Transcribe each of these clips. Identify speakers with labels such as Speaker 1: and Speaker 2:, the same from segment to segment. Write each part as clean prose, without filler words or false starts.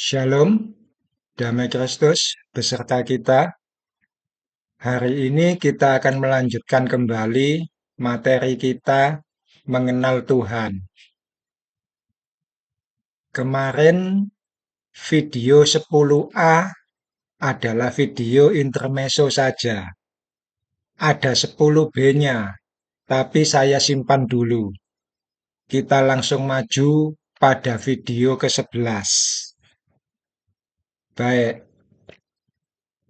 Speaker 1: Shalom, damai Kristus beserta kita. Hari ini kita akan melanjutkan kembali materi kita mengenal Tuhan. Kemarin video 10A adalah video intermezzo saja. Ada 10B-nya, tapi saya simpan dulu. Kita langsung maju pada video ke-11. Baik,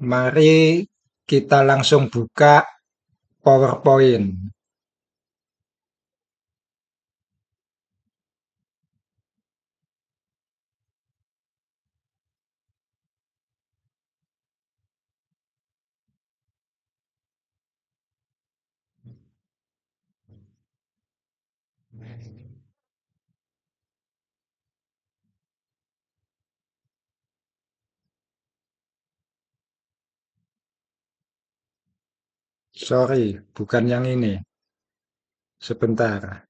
Speaker 1: mari kita langsung buka PowerPoint. Sorry, bukan yang ini. Sebentar.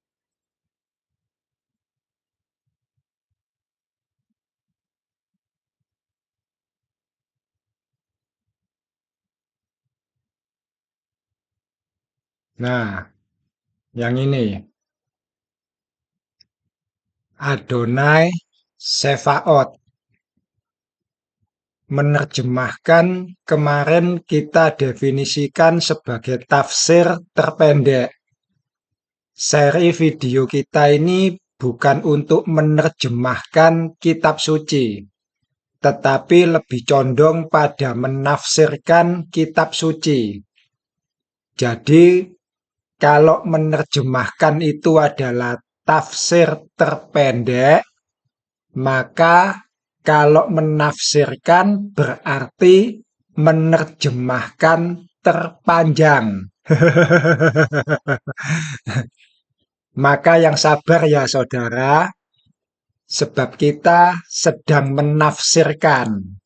Speaker 1: Nah, yang ini. Adonai Sefaot. Menerjemahkan kemarin kita definisikan sebagai tafsir terpendek. Seri video kita ini bukan untuk menerjemahkan kitab suci, tetapi lebih condong pada menafsirkan kitab suci. Jadi, kalau menerjemahkan itu adalah tafsir terpendek, maka kalau menafsirkan berarti menerjemahkan terpanjang. Maka yang sabar ya saudara, sebab kita sedang menafsirkan.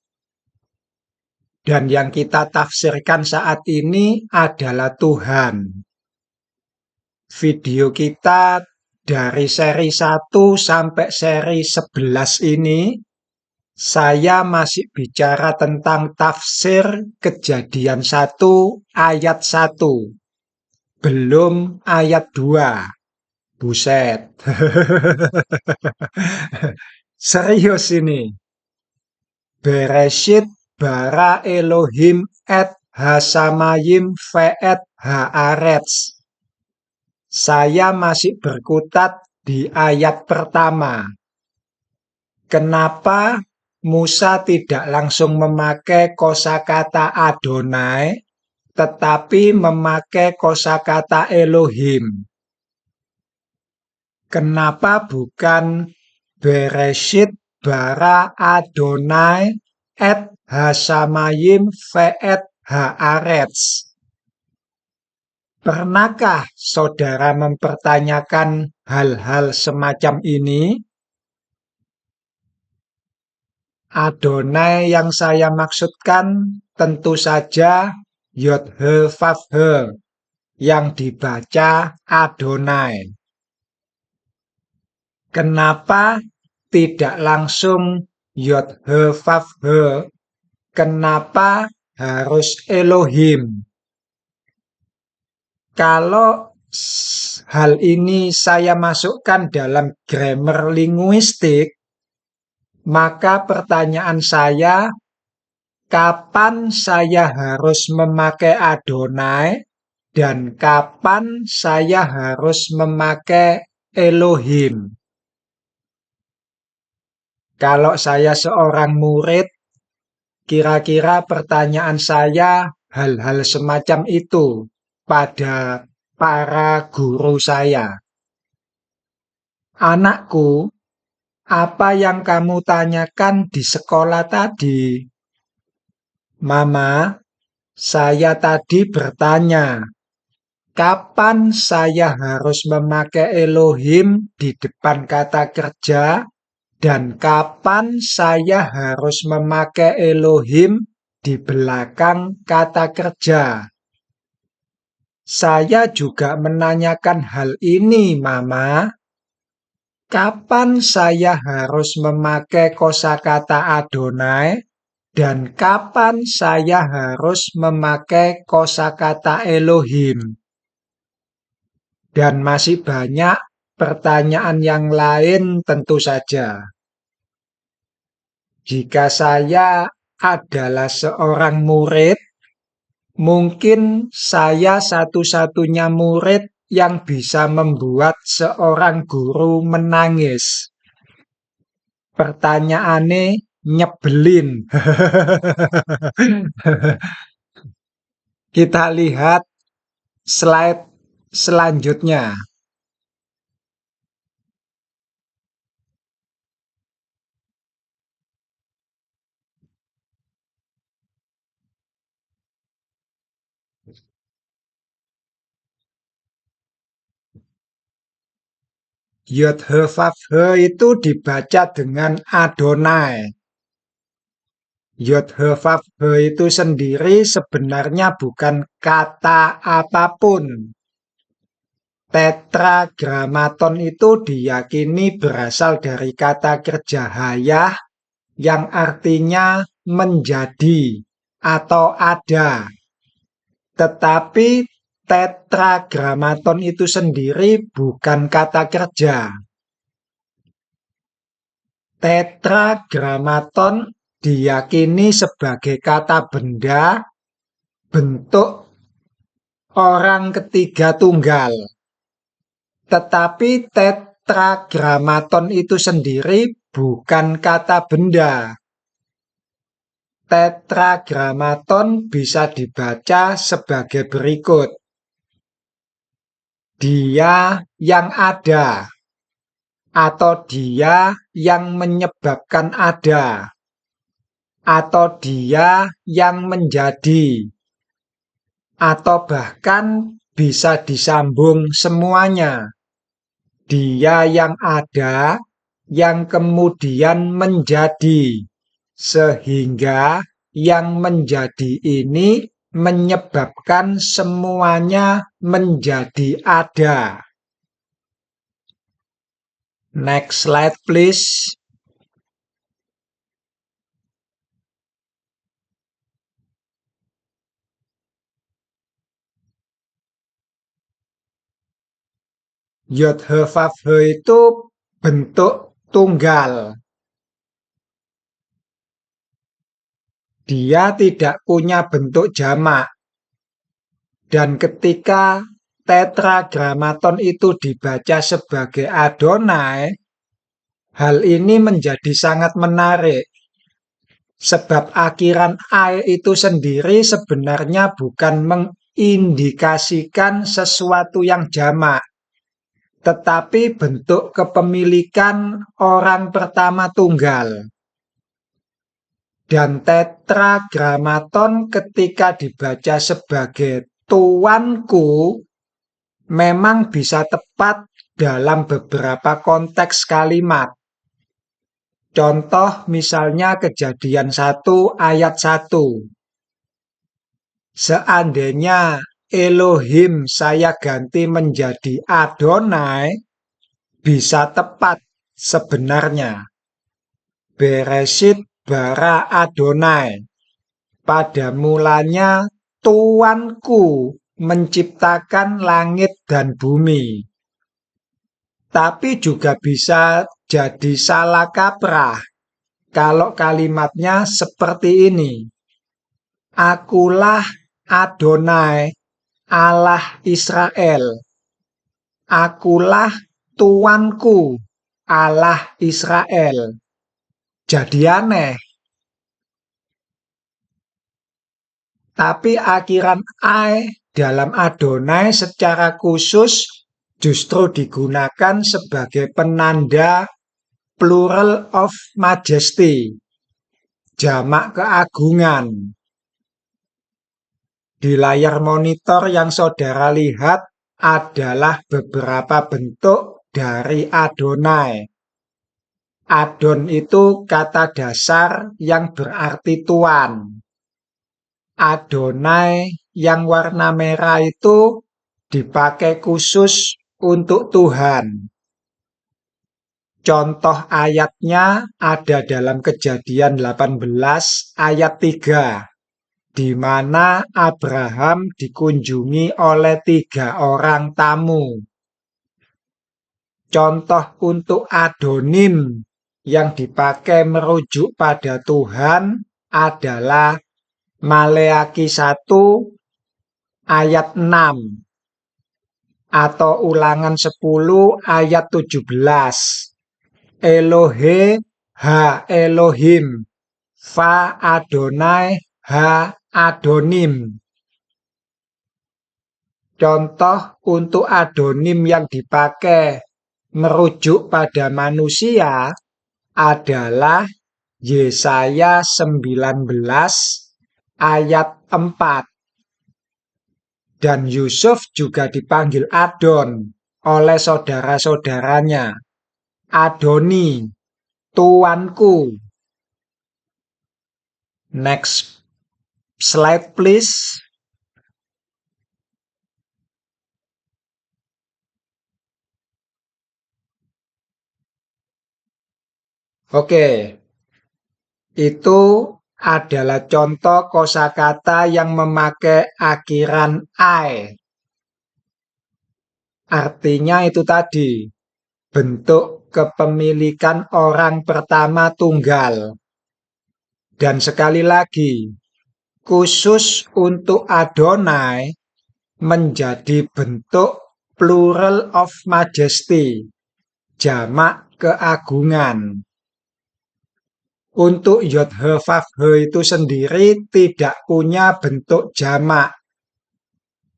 Speaker 1: Dan yang kita tafsirkan saat ini adalah Tuhan. Video kita dari seri 1 sampai seri 11 ini, saya masih bicara tentang tafsir Kejadian 1 ayat 1. Belum ayat 2. Buset. Serius ini. Bereshit bara Elohim et hasamayim ve'et haaretz. Saya masih berkutat di ayat pertama. Kenapa Musa tidak langsung memakai kosakata Adonai, tetapi memakai kosakata Elohim? Kenapa bukan Bereshit bara Adonai et hasamayim ve'et haaretz? Pernahkah saudara mempertanyakan hal-hal semacam ini? Adonai yang saya maksudkan tentu saja Yod-He-Vav-He yang dibaca Adonai. Kenapa tidak langsung Yod-He-Vav-He? Kenapa harus Elohim? Kalau hal ini saya masukkan dalam grammar linguistik, maka pertanyaan saya, kapan saya harus memakai Adonai dan kapan saya harus memakai Elohim? Kalau saya seorang murid, kira-kira pertanyaan saya hal-hal semacam itu pada para guru saya. Anakku, apa yang kamu tanyakan di sekolah tadi? Mama, saya tadi bertanya, kapan saya harus memakai Elohim di depan kata kerja dan kapan saya harus memakai Elohim di belakang kata kerja? Saya juga menanyakan hal ini, Mama. Kapan saya harus memakai kosakata Adonai dan kapan saya harus memakai kosakata Elohim? Dan masih banyak pertanyaan yang lain tentu saja. Jika saya adalah seorang murid, mungkin saya satu-satunya murid yang bisa membuat seorang guru menangis. Pertanyaannya nyebelin. Kita lihat slide selanjutnya. Yod-He-Vav-He itu dibaca dengan Adonai. Yod-He-Vav-He itu sendiri sebenarnya bukan kata apapun. Tetragramaton itu diyakini berasal dari kata kerja hayah yang artinya menjadi atau ada. Tetapi tetragramaton itu sendiri bukan kata kerja. Tetragramaton diyakini sebagai kata benda, bentuk orang ketiga tunggal. Tetapi tetragramaton itu sendiri bukan kata benda. Tetragramaton bisa dibaca sebagai berikut. Dia yang ada, atau dia yang menyebabkan ada, atau dia yang menjadi, atau bahkan bisa disambung semuanya. Dia yang ada, yang kemudian menjadi, sehingga yang menjadi ini menyebabkan semuanya menjadi ada. Next slide, please. Yod-He-Vav-He itu bentuk tunggal. Dia tidak punya bentuk jamak. Dan ketika tetragramaton itu dibaca sebagai Adonai, hal ini menjadi sangat menarik. Sebab akhiran I itu sendiri sebenarnya bukan mengindikasikan sesuatu yang jamak, tetapi bentuk kepemilikan orang pertama tunggal. Dan tetragramaton ketika dibaca sebagai tuanku memang bisa tepat dalam beberapa konteks kalimat. Contoh misalnya Kejadian 1 ayat 1. Seandainya Elohim saya ganti menjadi Adonai, bisa tepat sebenarnya. Bereshit bara Adonai. Pada mulanya Tuanku menciptakan langit dan bumi. Tapi juga bisa jadi salah kaprah kalau kalimatnya seperti ini. Akulah Adonai, Allah Israel. Akulah Tuanku, Allah Israel. Jadi aneh. Tapi akhiran I dalam Adonai secara khusus justru digunakan sebagai penanda plural of majesty, jamak keagungan. Di layar monitor yang saudara lihat adalah beberapa bentuk dari Adonai. Adon itu kata dasar yang berarti tuan. Adonai yang warna merah itu dipakai khusus untuk Tuhan. Contoh ayatnya ada dalam Kejadian 18 ayat 3, di mana Abraham dikunjungi oleh 3 orang tamu. Contoh untuk adonim yang dipakai merujuk pada Tuhan adalah Maleakhi 1 ayat 6 atau Ulangan 10 ayat 17. Elohe ha Elohim, fa Adonai ha Adonim. Contoh untuk adonim yang dipakai merujuk pada manusia adalah Yesaya 19 ayat 4. Dan Yusuf juga dipanggil Adon oleh saudara-saudaranya. Adoni, tuanku. Next slide, please. Oke, itu adalah contoh kosakata yang memakai akhiran "ai". Artinya itu tadi, bentuk kepemilikan orang pertama tunggal. Dan sekali lagi, khusus untuk Adonai menjadi bentuk plural of majesty, jamak keagungan. Untuk Yod-He-Vav-He itu sendiri tidak punya bentuk jamak.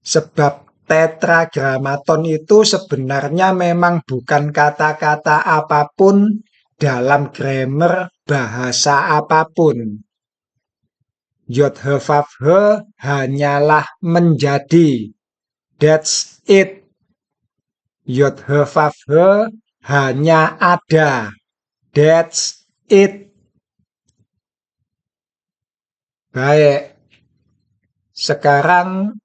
Speaker 1: Sebab tetragramaton itu sebenarnya memang bukan kata-kata apapun dalam grammar bahasa apapun. Yod-He-Vav-He hanyalah menjadi. That's it. Yod-He-Vav-He hanya ada. That's it. Baik. Sekarang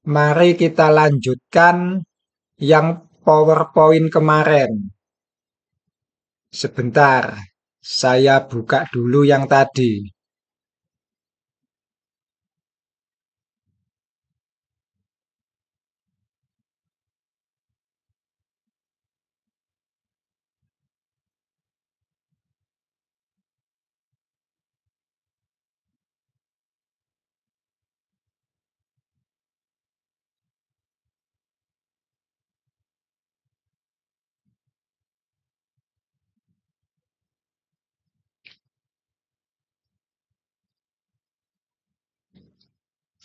Speaker 1: mari kita lanjutkan yang PowerPoint kemarin. Sebentar, saya buka dulu yang tadi.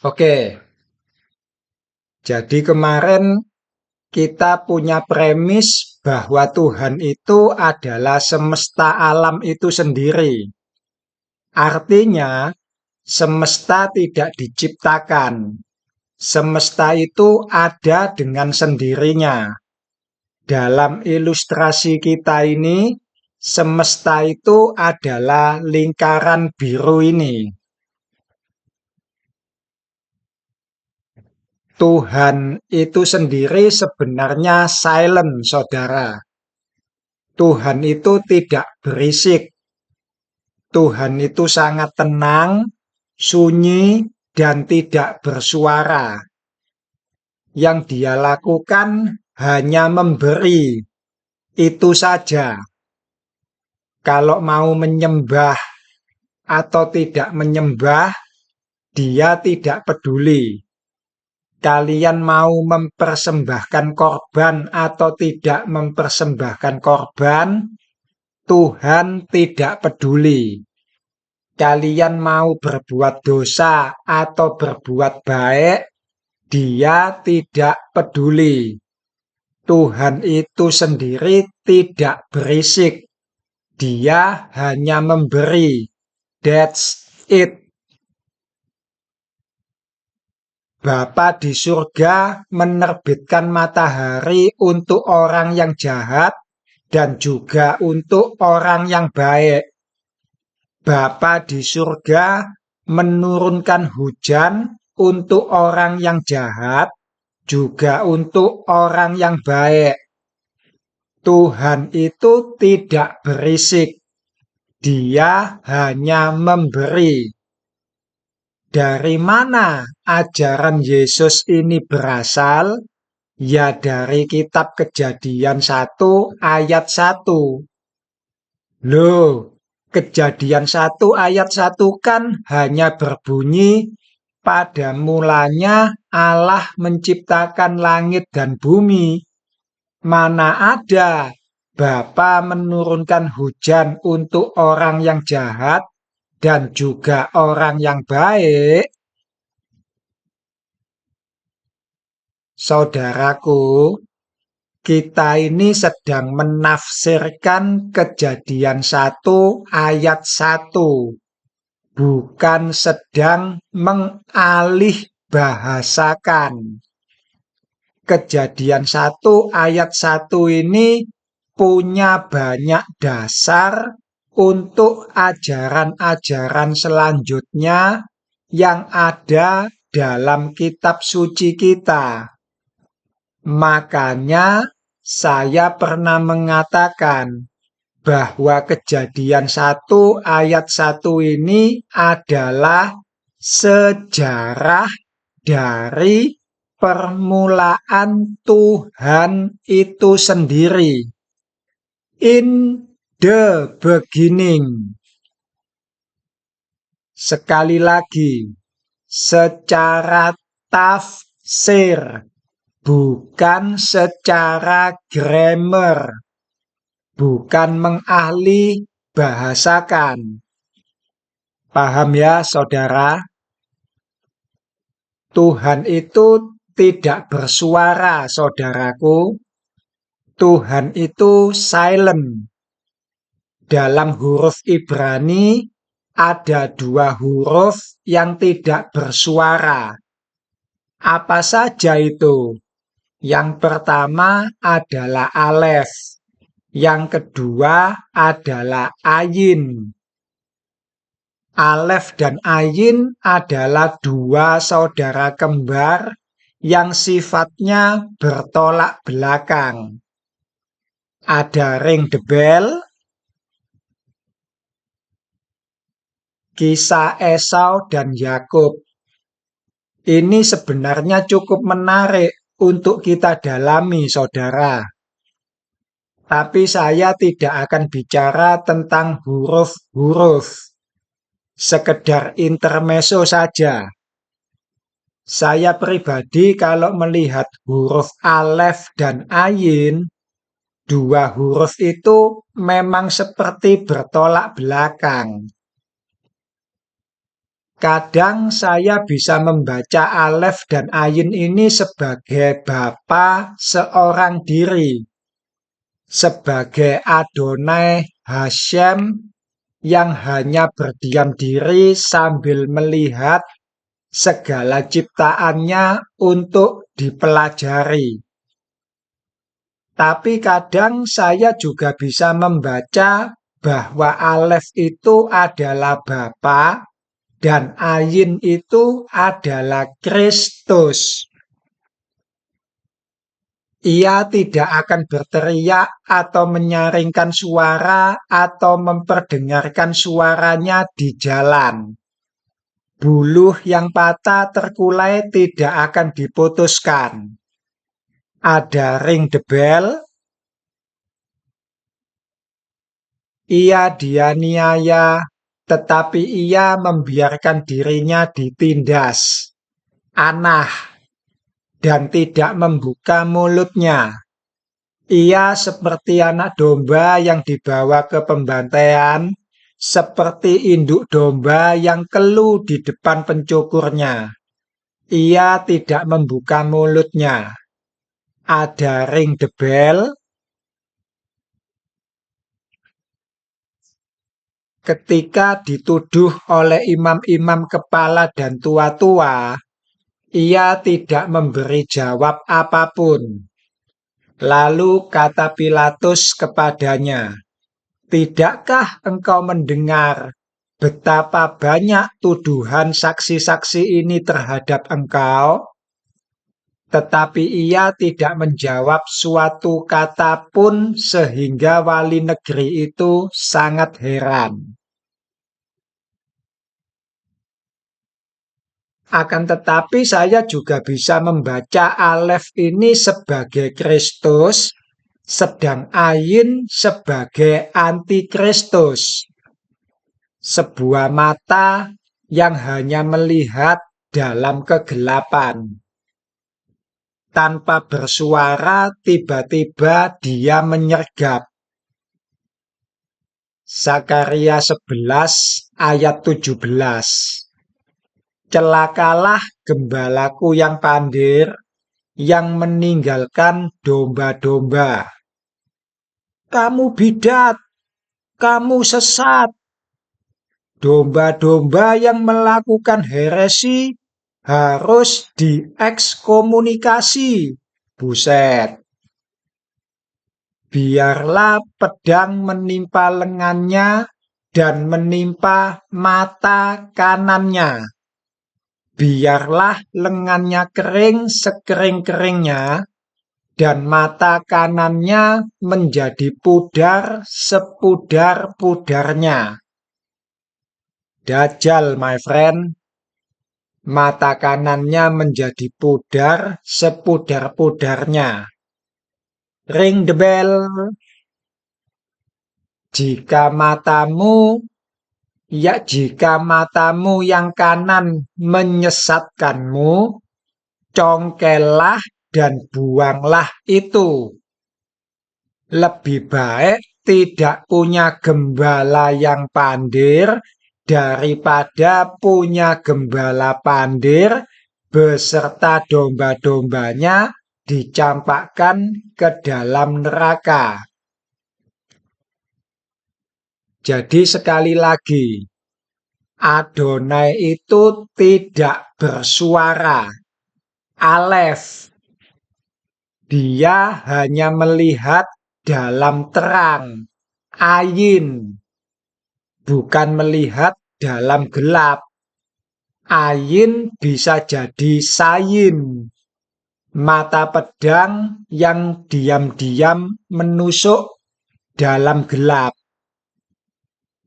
Speaker 1: Oke, jadi kemarin kita punya premis bahwa Tuhan itu adalah semesta alam itu sendiri. Artinya, semesta tidak diciptakan. Semesta itu ada dengan sendirinya. Dalam ilustrasi kita ini, semesta itu adalah lingkaran biru ini. Tuhan itu sendiri sebenarnya silent, saudara. Tuhan itu tidak berisik. Tuhan itu sangat tenang, sunyi, dan tidak bersuara. Yang Dia lakukan hanya memberi. Itu saja. Kalau mau menyembah atau tidak menyembah, Dia tidak peduli. Kalian mau mempersembahkan korban atau tidak mempersembahkan korban, Tuhan tidak peduli. Kalian mau berbuat dosa atau berbuat baik, Dia tidak peduli. Tuhan itu sendiri tidak berisik. Dia hanya memberi. That's it. Bapa di surga menerbitkan matahari untuk orang yang jahat dan juga untuk orang yang baik. Bapa di surga menurunkan hujan untuk orang yang jahat, juga untuk orang yang baik. Tuhan itu tidak berisik, Dia hanya memberi. Dari mana ajaran Yesus ini berasal? Ya dari kitab Kejadian 1 ayat 1. Loh, Kejadian 1 ayat 1 kan hanya berbunyi, pada mulanya Allah menciptakan langit dan bumi. Mana ada Bapa menurunkan hujan untuk orang yang jahat dan juga orang yang baik? Saudaraku, kita ini sedang menafsirkan Kejadian 1 ayat 1, bukan sedang mengalih bahasakan. Kejadian 1 ayat 1 ini punya banyak dasar untuk ajaran-ajaran selanjutnya yang ada dalam kitab suci kita. Makanya saya pernah mengatakan bahwa Kejadian 1 ayat 1 ini adalah sejarah dari permulaan Tuhan itu sendiri. In the beginning. Sekali lagi, secara tafsir, bukan secara grammar, bukan mengahli bahasakan. Paham ya, saudara? Tuhan itu tidak bersuara, saudaraku. Tuhan itu silent. Dalam huruf Ibrani ada 2 huruf yang tidak bersuara. Apa saja itu? Yang pertama adalah alef. Yang kedua adalah ayin. Alef dan ayin adalah 2 saudara kembar yang sifatnya bertolak belakang. Ada ring the bell, kisah Esau dan Yakub. Ini sebenarnya cukup menarik untuk kita dalami, saudara. Tapi saya tidak akan bicara tentang huruf-huruf. Sekedar intermezzo saja. Saya pribadi kalau melihat huruf alef dan ayin, 2 huruf itu memang seperti bertolak belakang. Kadang saya bisa membaca alef dan ayin ini sebagai bapa seorang diri, sebagai Adonai Hashem yang hanya berdiam diri sambil melihat segala ciptaannya untuk dipelajari. Tapi kadang saya juga bisa membaca bahwa alef itu adalah Bapa dan ayin itu adalah Kristus. Ia tidak akan berteriak atau menyaringkan suara atau memperdengarkan suaranya di jalan. Buluh yang patah terkulai tidak akan diputuskan. Ada ring the bell. Ia dianiaya, tetapi ia membiarkan dirinya ditindas, anah, dan tidak membuka mulutnya. Ia seperti anak domba yang dibawa ke pembantaian, seperti induk domba yang keluh di depan pencukurnya. Ia tidak membuka mulutnya. Ada ring the bell. Ketika dituduh oleh imam-imam kepala dan tua-tua, ia tidak memberi jawab apapun. Lalu kata Pilatus kepadanya, "Tidakkah engkau mendengar betapa banyak tuduhan saksi-saksi ini terhadap engkau?" tetapi ia tidak menjawab suatu kata pun sehingga wali negeri itu sangat heran. Akan tetapi saya juga bisa membaca Alef ini sebagai Kristus, sedang Ayin sebagai antikristus. Sebuah mata yang hanya melihat dalam kegelapan. Tanpa bersuara, tiba-tiba dia menyergap. Zakaria 11 ayat 17. Celakalah gembalaku yang pandir, yang meninggalkan domba-domba. Kamu bidat, kamu sesat. Domba-domba yang melakukan heresi harus diekskomunikasi. Buset. Biarlah pedang menimpa lengannya dan menimpa mata kanannya. Biarlah lengannya kering sekering-keringnya dan mata kanannya menjadi pudar sepudar-pudarnya. Dajjal, my friend. Mata kanannya menjadi pudar sepudar-pudarnya. Ring the bell. Jika matamu yang kanan menyesatkanmu, congkellah dan buanglah itu. Lebih baik tidak punya gembala yang pandir daripada punya gembala pandir beserta domba-dombanya dicampakkan ke dalam neraka. Jadi sekali lagi, Adonai itu tidak bersuara. Alef. Dia hanya melihat dalam terang. Ayin. Bukan melihat dalam gelap. Ayin bisa jadi sayin. Mata pedang yang diam-diam menusuk dalam gelap.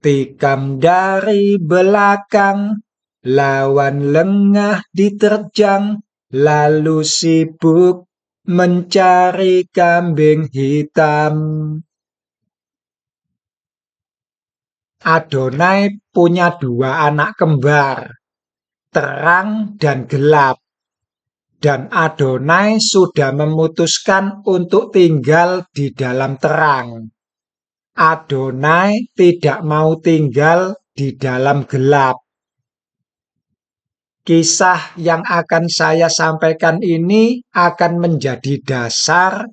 Speaker 1: Tikam dari belakang, lawan lengah diterjang, lalu sibuk mencari kambing hitam. Adonai punya 2 anak kembar, terang dan gelap. Dan Adonai sudah memutuskan untuk tinggal di dalam terang. Adonai tidak mau tinggal di dalam gelap. Kisah yang akan saya sampaikan ini akan menjadi dasar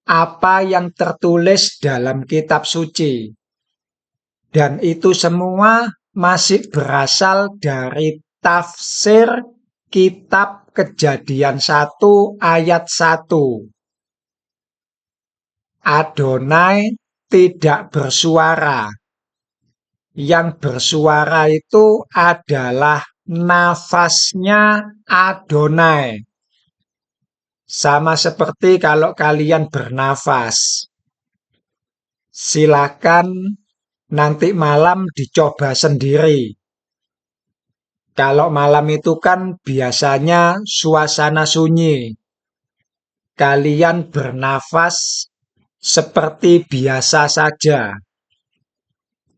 Speaker 1: apa yang tertulis dalam kitab suci. Dan itu semua masih berasal dari tafsir kitab Kejadian 1 ayat 1. Adonai tidak bersuara. Yang bersuara itu adalah nafasnya Adonai. Sama seperti kalau kalian bernafas. Silakan nanti malam dicoba sendiri. Kalau malam itu kan biasanya suasana sunyi. Kalian bernafas seperti biasa saja.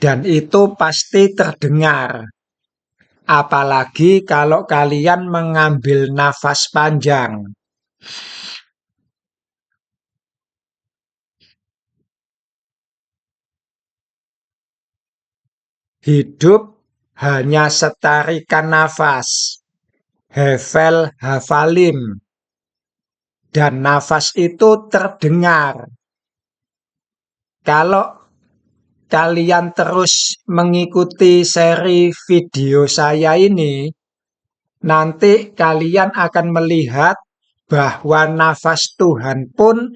Speaker 1: Dan itu pasti terdengar. Apalagi kalau kalian mengambil nafas panjang. Hidup hanya setarikan nafas. Hevel hafalim. Dan nafas itu terdengar. Kalau kalian terus mengikuti seri video saya ini, nanti kalian akan melihat bahwa nafas Tuhan pun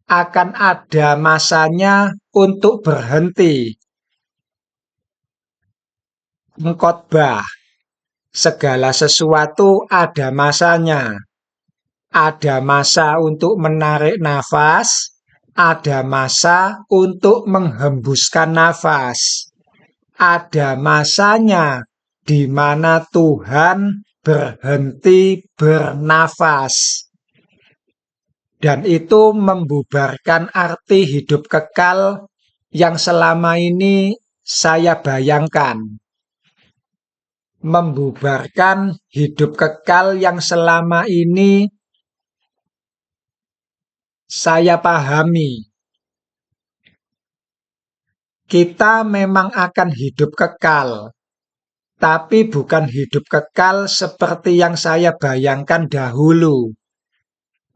Speaker 1: akan ada masanya untuk berhenti. Mengkhotbah, segala sesuatu ada masanya. Ada masa untuk menarik nafas, ada masa untuk menghembuskan nafas. Ada masanya di mana Tuhan berhenti bernafas. Dan itu membubarkan arti hidup kekal yang selama ini saya bayangkan. Membubarkan hidup kekal yang selama ini saya pahami. Kita memang akan hidup kekal, tapi bukan hidup kekal seperti yang saya bayangkan dahulu.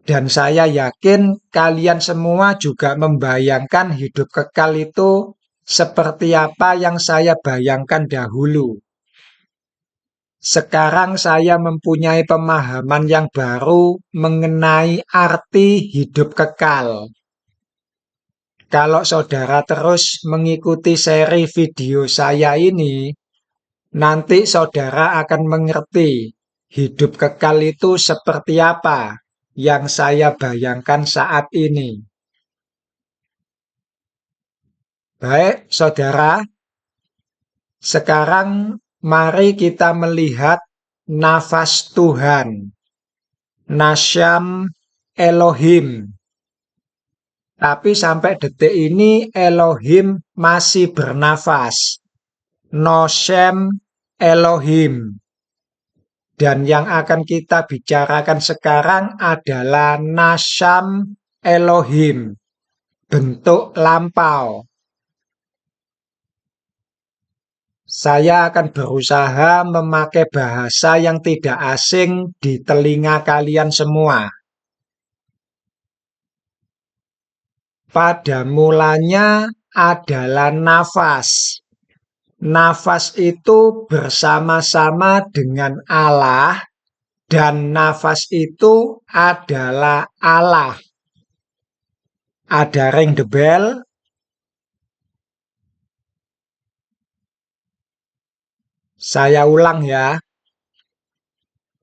Speaker 1: Dan saya yakin kalian semua juga membayangkan hidup kekal itu seperti apa yang saya bayangkan dahulu. Sekarang saya mempunyai pemahaman yang baru mengenai arti hidup kekal. Kalau saudara terus mengikuti seri video saya ini, nanti saudara akan mengerti hidup kekal itu seperti apa yang saya bayangkan saat ini. Baik, saudara, sekarang mari kita melihat nafas Tuhan, Nasyam Elohim. Tapi sampai detik ini Elohim masih bernafas. Noshem Elohim. Dan yang akan kita bicarakan sekarang adalah Nasyam Elohim. Bentuk lampau. Saya akan berusaha memakai bahasa yang tidak asing di telinga kalian semua. Pada mulanya adalah nafas. Nafas itu bersama-sama dengan Allah, dan nafas itu adalah Allah. Ada ring the bell? Saya ulang ya.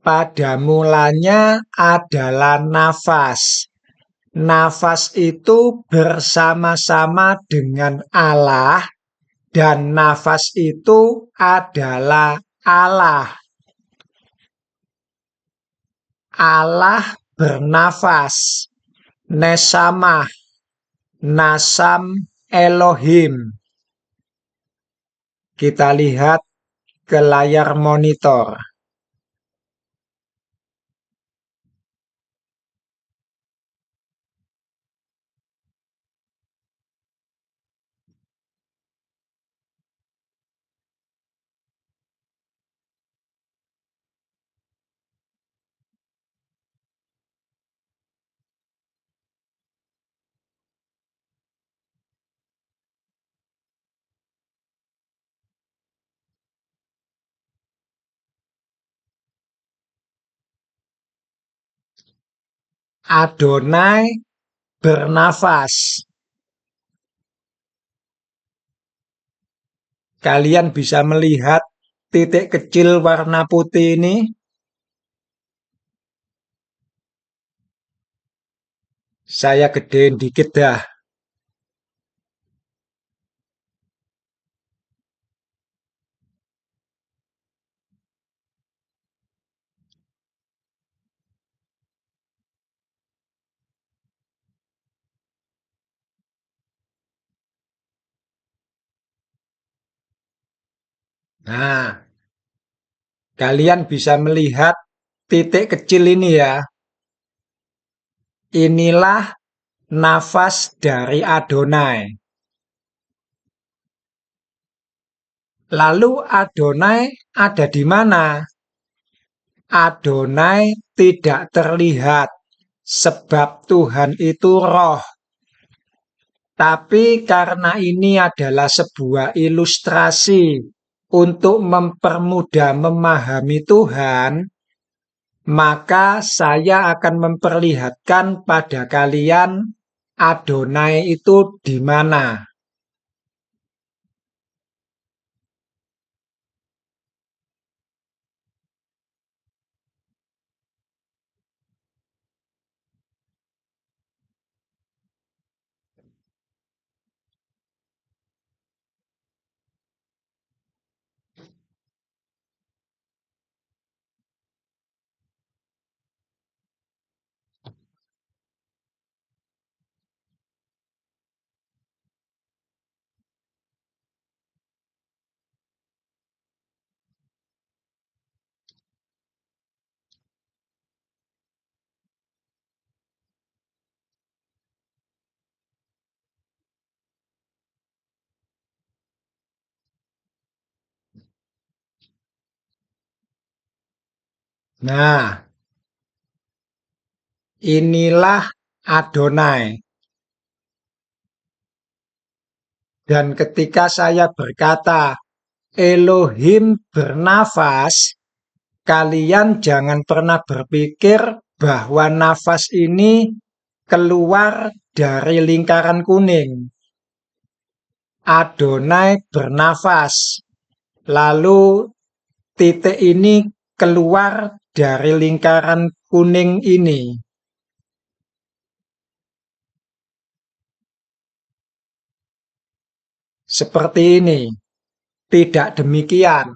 Speaker 1: Pada mulanya adalah nafas. Nafas itu bersama-sama dengan Allah, dan nafas itu adalah Allah. Allah bernafas. Nesamah. Nasam Elohim. Kita lihat ke layar monitor. Adonai bernafas. Kalian bisa melihat titik kecil warna putih ini. Saya gedein dikit dah. Nah, kalian bisa melihat titik kecil ini ya. Inilah nafas dari Adonai. Lalu Adonai ada di mana? Adonai tidak terlihat sebab Tuhan itu roh. Tapi karena ini adalah sebuah ilustrasi untuk mempermudah memahami Tuhan, maka saya akan memperlihatkan pada kalian Adonai itu di mana. Nah, inilah Adonai. Dan ketika saya berkata, Elohim bernafas, kalian jangan pernah berpikir bahwa nafas ini keluar dari lingkaran kuning. Adonai bernafas, lalu titik ini keluar dari lingkaran kuning ini. Seperti ini. Tidak demikian.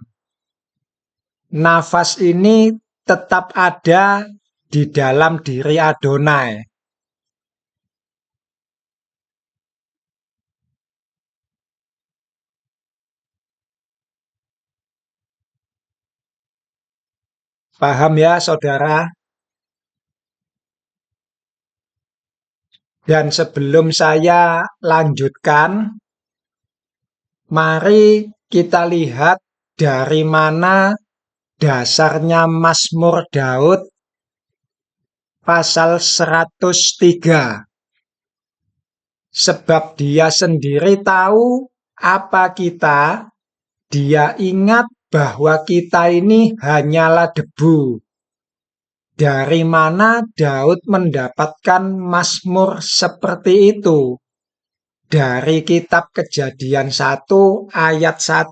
Speaker 1: Nafas ini tetap ada di dalam diri Adonai. Paham ya, saudara? Dan sebelum saya lanjutkan, mari kita lihat dari mana dasarnya Mazmur Daud pasal 103. Sebab dia sendiri tahu apa kita, dia ingat bahwa kita ini hanyalah debu. Dari mana Daud mendapatkan Mazmur seperti itu? Dari kitab Kejadian 1 ayat 1.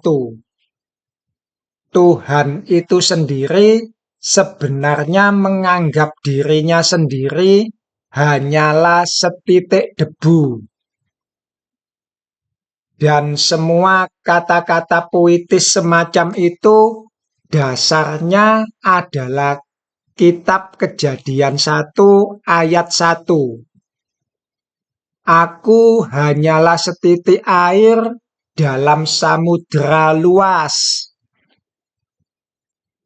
Speaker 1: Tuhan itu sendiri sebenarnya menganggap dirinya sendiri hanyalah setitik debu. Dan semua kata-kata puitis semacam itu dasarnya adalah kitab Kejadian 1 ayat 1. Aku hanyalah setitik air dalam samudera luas.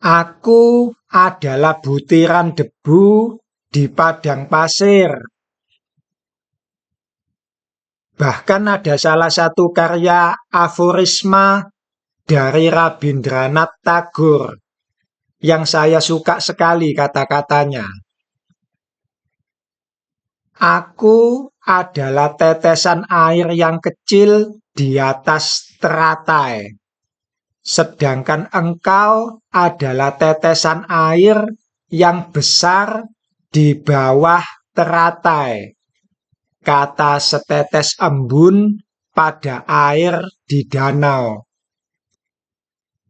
Speaker 1: Aku adalah butiran debu di padang pasir. Bahkan ada salah satu karya aforisma dari Rabindranath Tagore yang saya suka sekali kata-katanya. Aku adalah tetesan air yang kecil di atas teratai. Sedangkan engkau adalah tetesan air yang besar di bawah teratai. Kata setetes embun pada air di danau.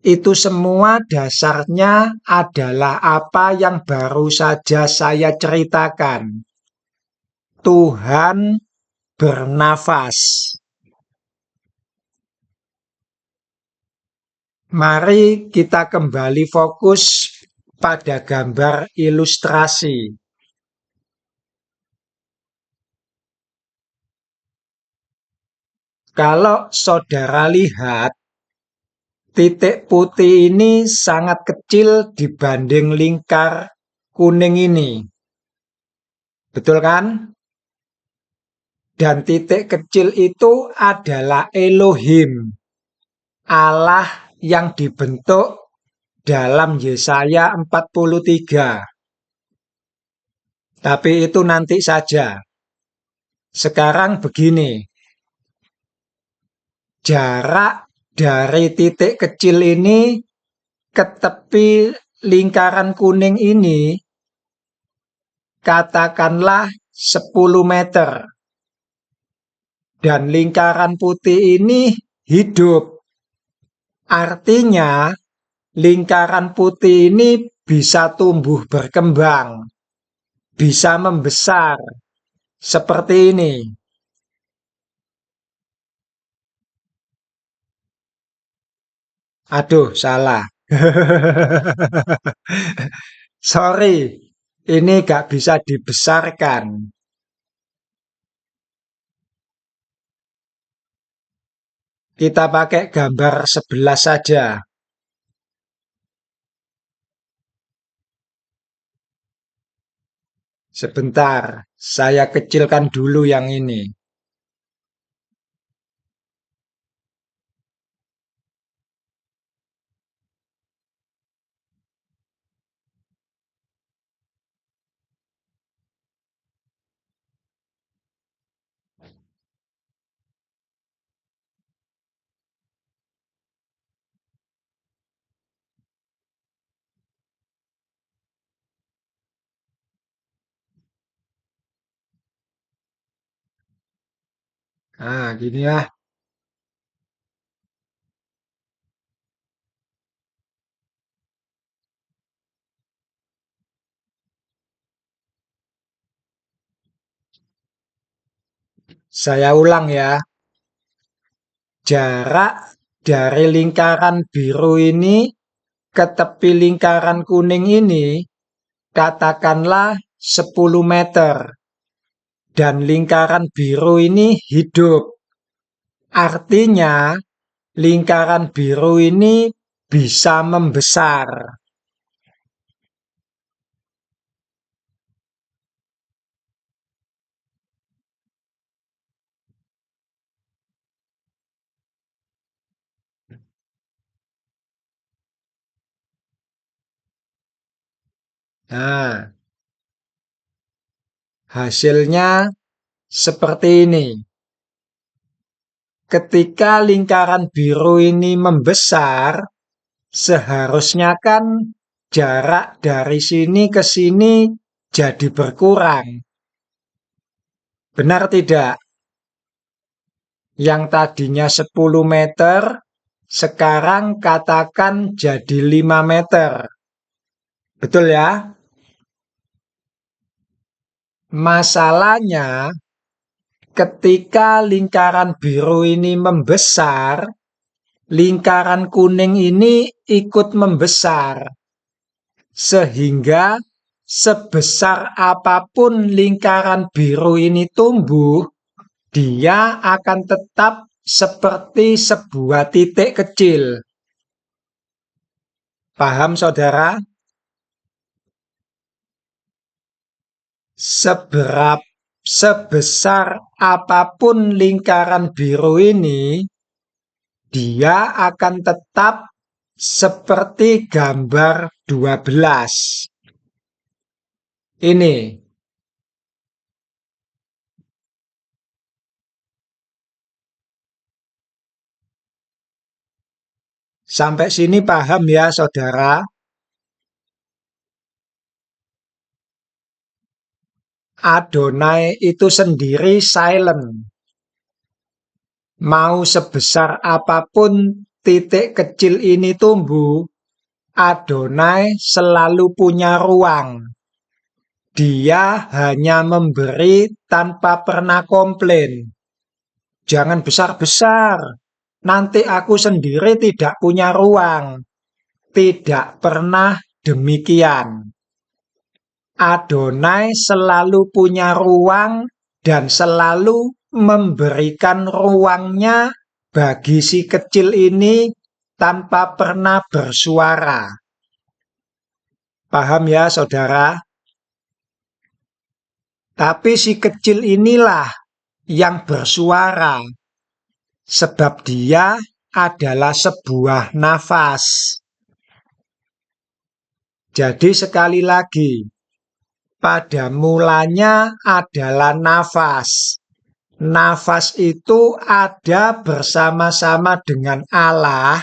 Speaker 1: Itu semua dasarnya adalah apa yang baru saja saya ceritakan. Tuhan bernafas. Mari kita kembali fokus pada gambar ilustrasi. Kalau saudara lihat, titik putih ini sangat kecil dibanding lingkar kuning ini. Betul kan? Dan titik kecil itu adalah Elohim, Allah yang dibentuk dalam Yesaya 43. Tapi itu nanti saja. Sekarang begini, jarak dari titik kecil ini ke tepi lingkaran kuning ini katakanlah 10 meter. Dan lingkaran putih ini hidup. Artinya lingkaran putih ini bisa tumbuh berkembang, bisa membesar, seperti ini. Aduh, salah. Sorry, ini gak bisa dibesarkan. Kita pakai gambar 11 saja. Sebentar, saya kecilkan dulu yang ini. Nah, gini ya. Saya ulang ya. Jarak dari lingkaran biru ini ke tepi lingkaran kuning ini katakanlah 10 meter. Dan lingkaran biru ini hidup. Artinya lingkaran biru ini bisa membesar. Nah, hasilnya seperti ini. Ketika lingkaran biru ini membesar, seharusnya kan jarak dari sini ke sini jadi berkurang. Benar tidak? Yang tadinya 10 meter, sekarang katakan jadi 5 meter. Betul ya? Masalahnya, ketika lingkaran biru ini membesar, lingkaran kuning ini ikut membesar. Sehingga sebesar apapun lingkaran biru ini tumbuh, dia akan tetap seperti sebuah titik kecil. Paham, saudara? Sebesar apapun lingkaran biru ini, dia akan tetap seperti gambar 12. Ini. Sampai sini paham ya, saudara? Adonai itu sendiri silent. Mau sebesar apapun titik kecil ini tumbuh, Adonai selalu punya ruang. Dia hanya memberi tanpa pernah komplain. Jangan besar-besar, nanti aku sendiri tidak punya ruang. Tidak pernah demikian. Adonai selalu punya ruang dan selalu memberikan ruangnya bagi si kecil ini tanpa pernah bersuara. Paham ya, saudara? Tapi si kecil inilah yang bersuara, sebab dia adalah sebuah nafas. Jadi sekali lagi, pada mulanya adalah nafas. Nafas itu ada bersama-sama dengan Allah,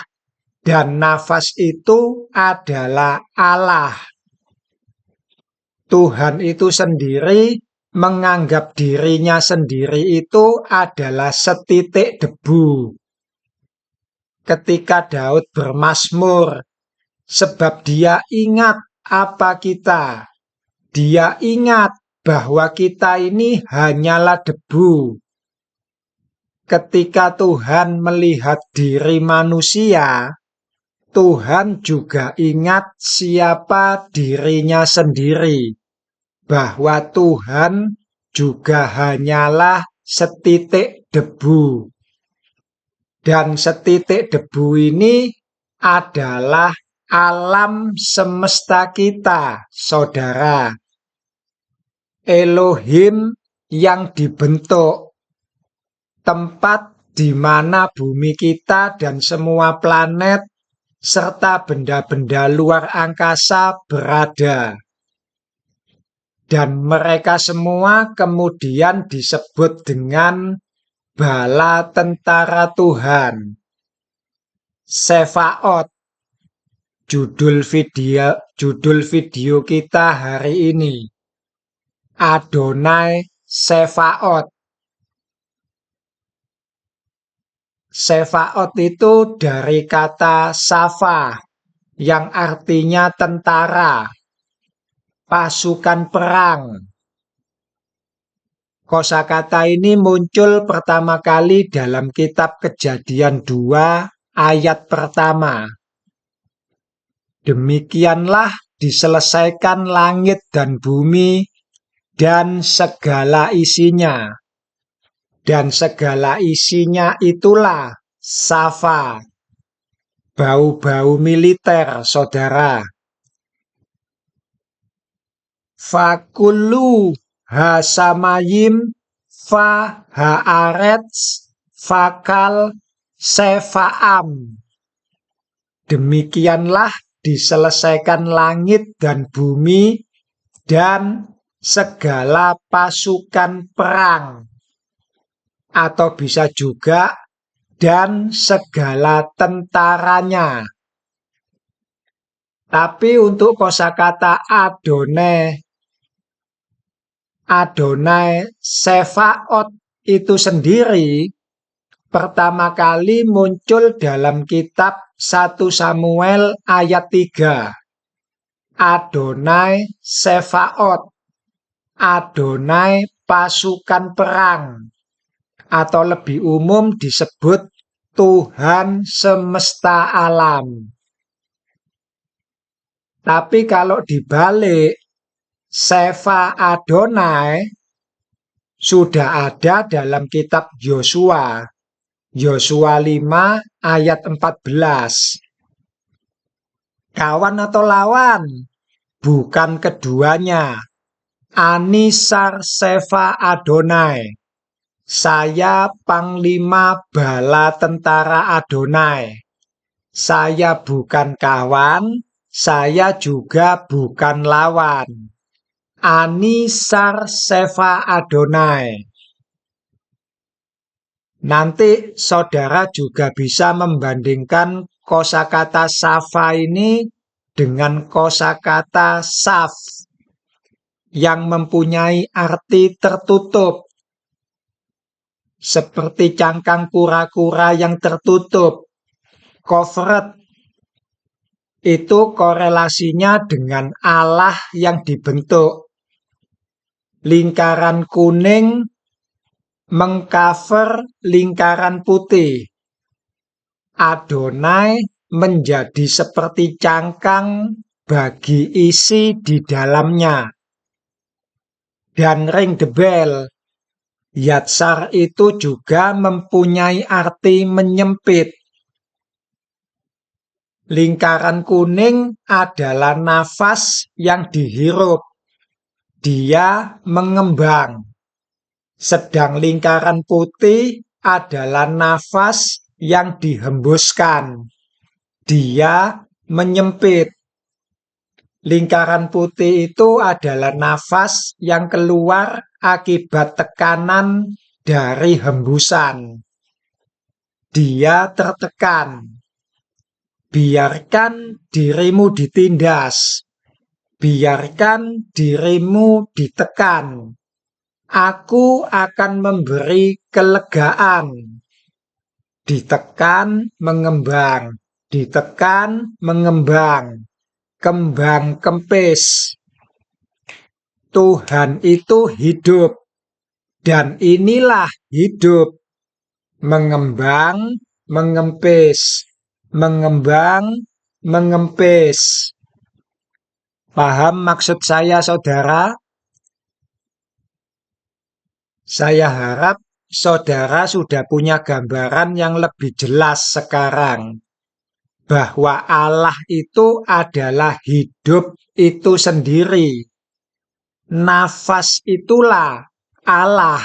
Speaker 1: dan nafas itu adalah Allah. Tuhan itu sendiri menganggap dirinya sendiri itu adalah setitik debu. Ketika Daud bermazmur, sebab dia ingat apa kita. Dia ingat bahwa kita ini hanyalah debu. Ketika Tuhan melihat diri manusia, Tuhan juga ingat siapa dirinya sendiri, bahwa Tuhan juga hanyalah setitik debu. Dan setitik debu ini adalah alam semesta kita, saudara. Elohim yang dibentuk, tempat di mana bumi kita dan semua planet serta benda-benda luar angkasa berada. Dan mereka semua kemudian disebut dengan bala tentara Tuhan. Sefaot, judul video kita hari ini. Adonai Sefaot. Sefaot itu dari kata safa yang artinya tentara, pasukan perang. Kosakata ini muncul pertama kali dalam kitab Kejadian 2 ayat pertama. Demikianlah diselesaikan langit dan bumi dan segala isinya. Dan segala isinya itulah safa. Bau-bau militer, saudara. Fakulu hasamayim fa haaretz fakal sefaam. Demikianlah diselesaikan langit dan bumi dan segala pasukan perang. Atau bisa juga dan segala tentaranya. Tapi untuk kosakata Adonai Sefaot itu sendiri pertama kali muncul dalam kitab 1 Samuel ayat 3. Adonai Sefaot, Adonai pasukan perang, atau lebih umum disebut Tuhan semesta alam. Tapi kalau dibalik, Sefa Adonai sudah ada dalam kitab Yosua. Yosua 5 ayat 14. Kawan atau lawan? Bukan keduanya. Anisar Sefa Adonai. Saya panglima bala tentara Adonai. Saya bukan kawan, saya juga bukan lawan. Anisar Sefa Adonai. Nanti saudara juga bisa membandingkan kosakata safa ini dengan kosakata saf yang mempunyai arti tertutup. Seperti cangkang kura-kura yang tertutup. Covered. Itu korelasinya dengan Allah yang dibentuk. Lingkaran kuning mengcover lingkaran putih. Adonai menjadi seperti cangkang bagi isi di dalamnya. Dan ring the bell. Yatsar itu juga mempunyai arti menyempit. Lingkaran kuning adalah nafas yang dihirup. Dia mengembang. Sedang lingkaran putih adalah nafas yang dihembuskan. Dia menyempit. Lingkaran putih itu adalah nafas yang keluar akibat tekanan dari hembusan. Dia tertekan. Biarkan dirimu ditindas. Biarkan dirimu ditekan. Aku akan memberi kelegaan. Ditekan, mengembang. Ditekan, mengembang. Kembang kempis. Tuhan itu hidup. Dan inilah hidup. Mengembang, mengempis. Mengembang, mengempis. Paham maksud saya, saudara? Saya harap saudara sudah punya gambaran yang lebih jelas sekarang. Bahwa Allah itu adalah hidup itu sendiri. Nafas itulah Allah.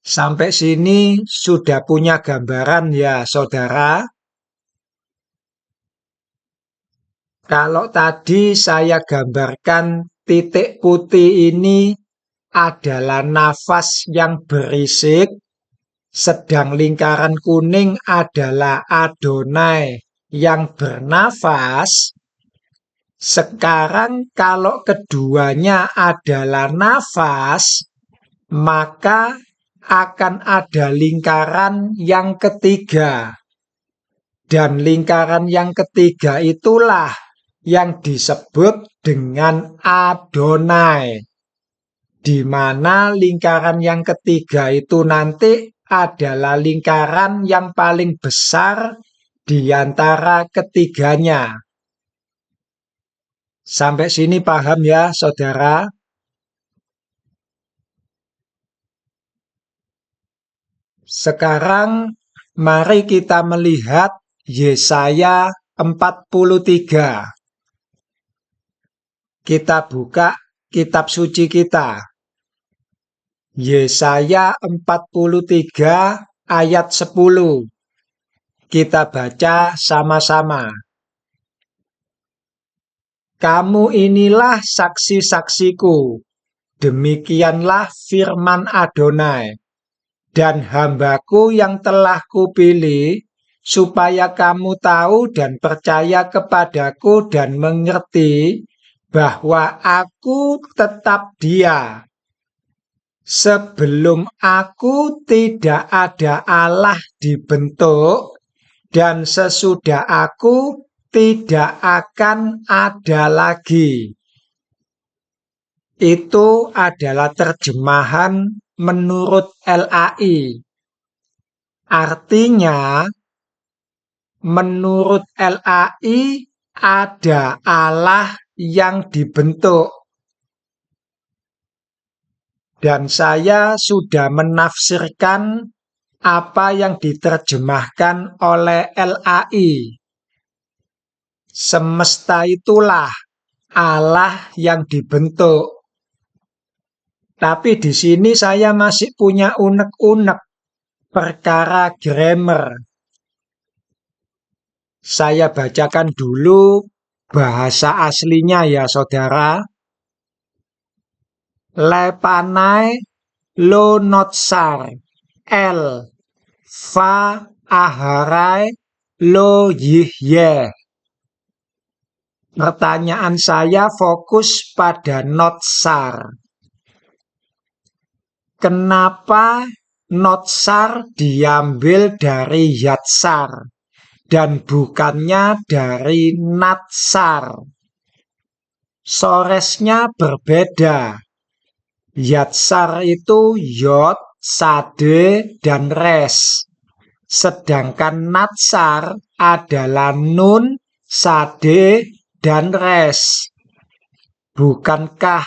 Speaker 1: Sampai sini sudah punya gambaran ya, saudara? Kalau tadi saya gambarkan titik putih ini adalah nafas yang berisik, sedang lingkaran kuning adalah Adonai yang bernafas. Sekarang kalau keduanya adalah nafas, maka akan ada lingkaran yang ketiga. Dan lingkaran yang ketiga itulah yang disebut dengan Adonai. Di mana lingkaran yang ketiga itu nanti adalah lingkaran yang paling besar di antara ketiganya. Sampai sini paham ya, saudara? Sekarang mari kita melihat Yesaya 43. Kita buka kitab suci kita. Yesaya 43 ayat 10. Kita baca sama-sama. Kamu inilah saksi-saksiku. Demikianlah firman Adonai. Dan hambaku yang telah kupilih, supaya kamu tahu dan percaya kepadaku dan mengerti bahwa aku tetap Dia. Sebelum aku tidak ada Allah dibentuk, dan sesudah aku tidak akan ada lagi. Itu adalah terjemahan menurut LAI. Artinya, menurut LAI ada Allah yang dibentuk. Dan saya sudah menafsirkan apa yang diterjemahkan oleh LAI. Semesta itulah Allah yang dibentuk. Tapi di sini saya masih punya unek-unek perkara grammar. Saya bacakan dulu bahasa aslinya ya saudara. Lepanai lo notsar el fa aharai lo yihye. Pertanyaan saya fokus pada notsar. Kenapa notsar diambil dari yatsar dan bukannya dari natsar? Soresnya berbeda. Yatsar itu yod, sade, dan res. Sedangkan natsar adalah nun, sade, dan res. Bukankah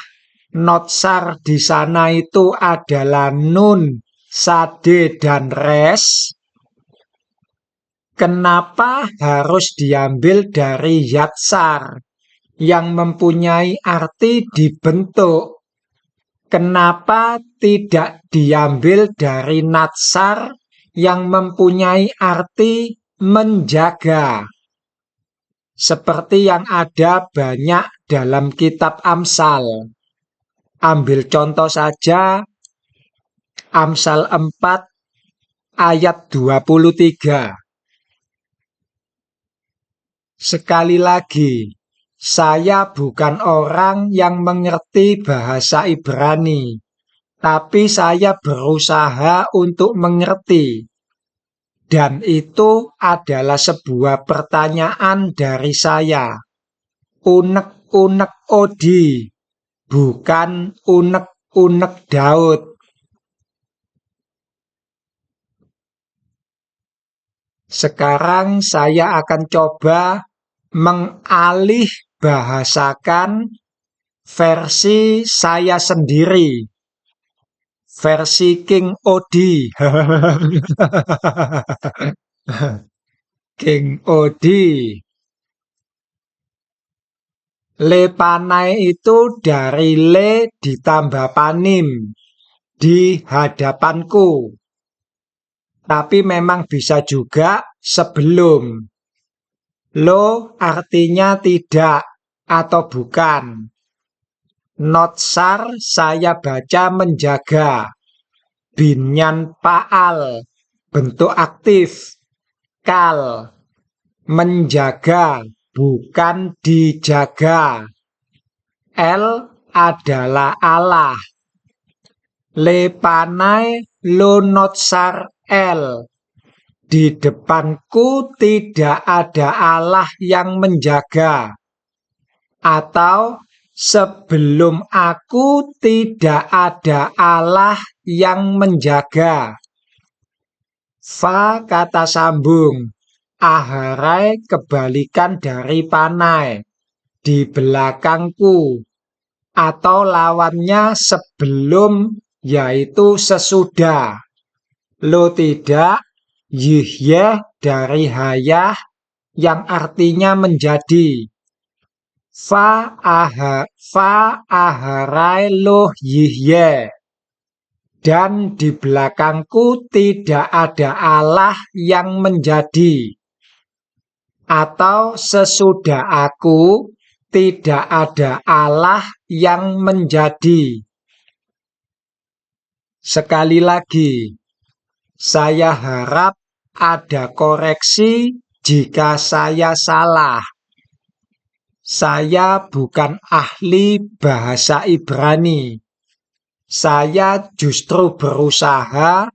Speaker 1: notsar di sana itu adalah nun, sade, dan res? Kenapa harus diambil dari yatsar yang mempunyai arti dibentuk? Kenapa tidak diambil dari natsar yang mempunyai arti menjaga? Seperti yang ada banyak dalam kitab Amsal. Ambil contoh saja Amsal 4 ayat 23. Sekali lagi, saya bukan orang yang mengerti bahasa Ibrani, tapi saya berusaha untuk mengerti. Dan itu adalah sebuah pertanyaan dari saya. Unek-unek Odi, bukan unek-unek Daud. Sekarang saya akan coba mengalih bahasakan versi saya sendiri. Versi King Odi. King Odi. Lepanai itu dari le ditambah panim di hadapanku. Tapi memang bisa juga sebelum. Lo artinya tidak atau bukan. Notsar saya baca menjaga. Binyan paal, bentuk aktif. Kal, menjaga, bukan dijaga. El adalah Allah. Lepanai lo notsar el. Di depanku tidak ada Allah yang menjaga. Atau sebelum aku tidak ada Allah yang menjaga. Fa kata sambung. Aharai kebalikan dari panai. Di belakangku. Atau lawannya sebelum yaitu sesudah. Lo tidak, yihyeh dari hayah yang artinya menjadi. Fa aharai lo yihye. Dan di belakangku tidak ada Allah yang menjadi. Atau sesudah aku tidak ada Allah yang menjadi. Sekali lagi, saya harap ada koreksi jika saya salah. Saya bukan ahli bahasa Ibrani. Saya justru berusaha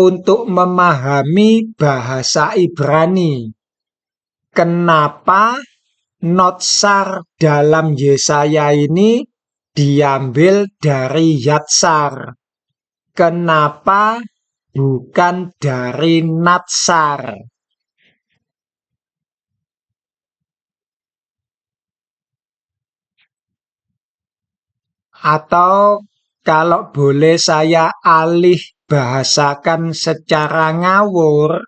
Speaker 1: untuk memahami bahasa Ibrani. Kenapa notsar dalam Yesaya ini diambil dari yatsar? Kenapa bukan dari natsar? Atau kalau boleh saya alih bahasakan secara ngawur,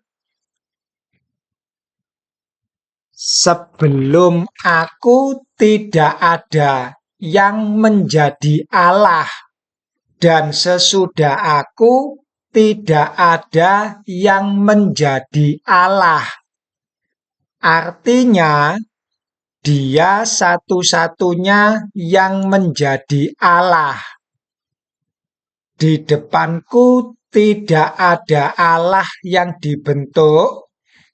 Speaker 1: sebelum aku tidak ada yang menjadi Allah, dan sesudah aku tidak ada yang menjadi Allah. Artinya, Dia satu-satunya yang menjadi Allah. Di depanku tidak ada Allah yang dibentuk.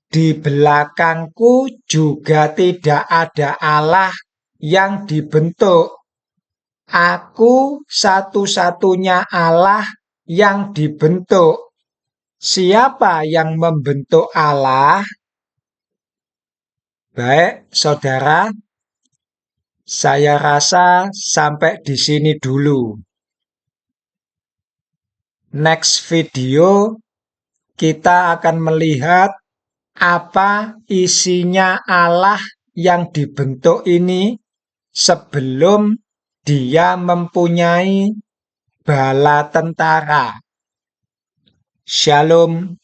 Speaker 1: Di belakangku juga tidak ada Allah yang dibentuk. Aku satu-satunya Allah yang dibentuk. Siapa yang membentuk Allah? Baik, saudara, saya rasa sampai di sini dulu. Next video, kita akan melihat apa isinya Allah yang dibentuk ini sebelum Dia mempunyai bala tentara. Shalom.